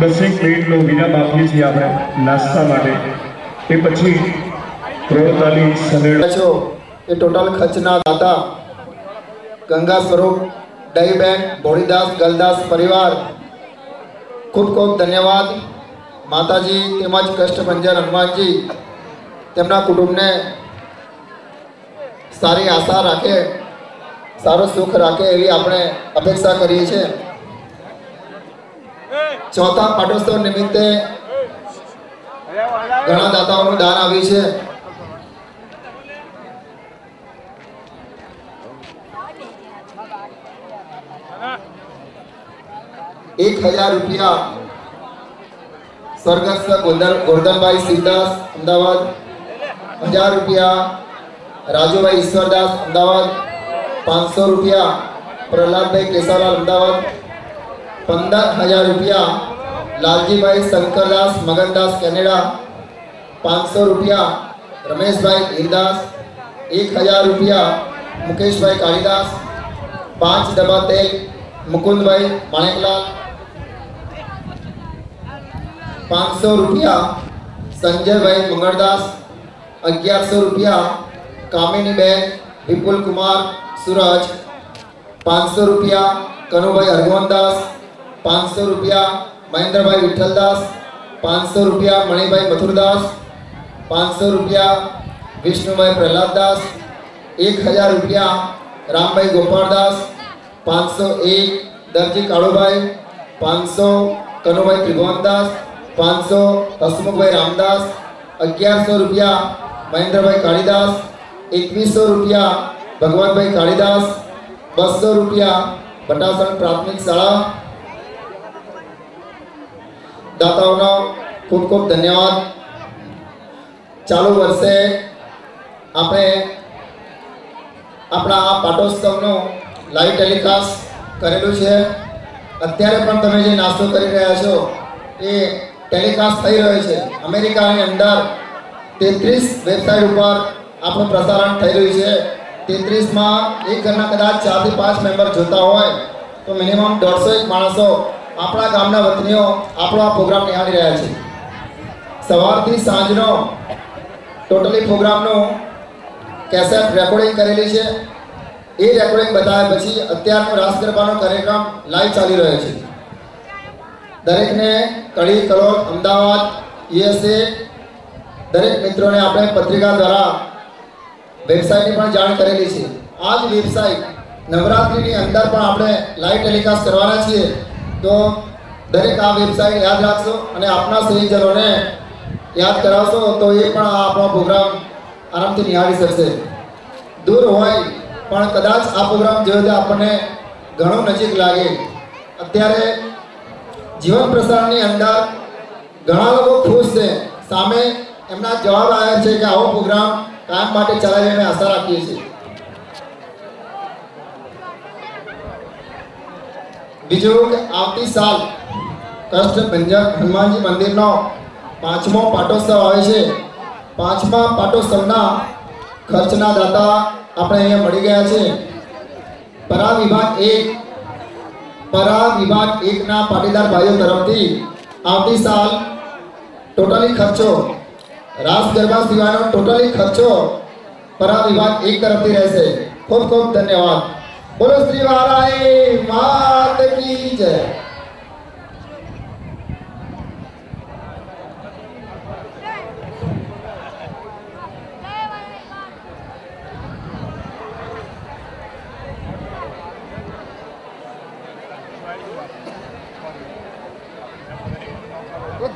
10 મિનિટનો વિરામ આપીએ છીએ આપણે નાસ્તા માટે। એ પછી પ્રવૃત્તિની સમેળા છો એ ટોટલ ખર્ચના દાતા ગંગા સ્વરૂપ દઈ બેન ભોળીદાસ ગલદાસ પરિવાર ખૂબ ખૂબ ધન્યવાદ। માતાજી તેમજ કષ્ટભંજન હનુમાનજી તેમના કુટુંબને સારી આશા રાખે, સારું સુખ રાખે એવી આપણે અપેક્ષા કરીએ છીએ। ચોથા પાટોત્સવ નિમિત્તે ઘણા દાતાઓનું દાન આવ્યું છે। 1000 રૂપિયા સ્વર્ગસ્થ ગોરધનભાઈ શિવદાસ અમદાવાદ, 1000 રૂપિયા રાજુભાઈ ઈશ્વરદાસ અમદાવાદ, 500 રૂપિયા પ્રહલાદભાઈ કેશવલાલ અમદાવાદ, 15000 રૂપિયા લાલજીભાઈ શંકરદાસ મગનદાસ કેનેડા, 500 રૂપિયા રમેશભાઈ હીરદાસ, 1000 રૂપિયા મુકેશભાઈ કાળીદાસ, 5 ડબ્બા તેલ મુકુંદભાઈ માણેકલાલ, 500 રૂપિયા સંજયભાઈ મંગળદાસ, 1100 રૂપિયા કામિનીબેન વિપુલ કુમાર સુરજ, 500 રૂપિયા કનુભાઈ હરગોવનદાસ, 500 રૂપિયા મહેન્દ્રભાઈ વિઠ્ઠલદાસ, 500 રૂપિયા મણિભાઈ મથુરદાસ, 500 રૂપિયા વિષ્ણુભાઈ પ્રહલાદદાસ, 1000 રૂપિયા રામભાઈ ગોપાળદાસ, 501 દરજી કાળુભાઈ, 500 કનુભાઈ ત્રિભુવનદાસ, 500 હસમુખભાઈ રામદાસ, 1100 રૂપિયા મહેન્દ્રભાઈ કાળીદાસ, 2100 રૂપિયા ભગવતભાઈ કાળીદાસ, 200 રૂપિયા બટાસણ પ્રાથમિક શાળા। દાતાઓનો ખૂબ ખૂબ ધન્યવાદ। ચાલુ વર્ષે આપણે આપણા આ પાટોત્સવનું લાઈવ ટેલિકાસ્ટ કરેલું છે। અત્યારે પણ તમે જે નાસ્તો કરી રહ્યા છો એ ટેલિકાસ્ટ થઈ રહ્યો છે। અમેરિકાની અંદર 33 વેબસાઇટ ઉપર આપણું પ્રસારણ થઈ રહ્યું છે। 33માં એક ઘરના કદાચ 4 થી 5 મેમ્બર જોતા હોય તો મિનિમમ 150 માણસો આપણા ગામના વતનીઓ આપણો આ પ્રોગ્રામ નિહાળી રહ્યા છે। સવારથી સાંજનો ટોટલી પ્રોગ્રામનું કેસેટ રેકોર્ડિંગ કરેલી છે। એ રેકોર્ડિંગ બતાવ્યા પછી અત્યારનો રાસ ગરબાનો કાર્યક્રમ લાઈવ ચાલી રહ્યો છે। દરેકને કડી કલોલ અમદાવાદ USA દરેક મિત્રોને આપણે પત્રિકા દ્વારા વેબસાઇટની પણ જાણ કરેલી છે। આ જ વેબસાઇટ નવરાત્રિની અંદર પણ આપણે લાઈવ ટેલિકાસ્ટ કરવાના છીએ, તો દરેક આ વેબસાઇટ યાદ રાખશો અને આપના સ્નેહીજનોને યાદ કરાવશો તો એ પણ આ આપણો પ્રોગ્રામ આરામથી નિહાળી શકશે। દૂર હોય પણ કદાચ આ પ્રોગ્રામ જોયો તો આપણને ઘણું નજીક લાગે। અત્યારે જીવન પ્રસારણની અંદર ઘણા લોકો ખુશ છે, સામે એમના જવાબ આવ્યા છે કે આવો પ્રોગ્રામ કાયમ માટે ચલાવી અમે આશા રાખીએ છીએ। બીજું કે આવતી સાલ કષ્ટભંજન હનુમાનજી મંદિરનો 5મો પાટોત્સવ આવે છે। 5મા પાટોત્સવના ખર્ચના દાતા આપણે અહીંયા મળી ગયા છે। પરા વિભાગ 1 ના પાટીદાર ભાઈઓ તરફથી આવતી સાલ ટોટલી ખર્ચો રાસ ગરબા સિવાયનો ટોટલી ખર્ચો પરા વિભાગ 1 તરફથી રહેશે। ખૂબ ખૂબ ધન્યવાદ। બોલો શ્રી વારાઈ માત કી જય।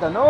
ધનો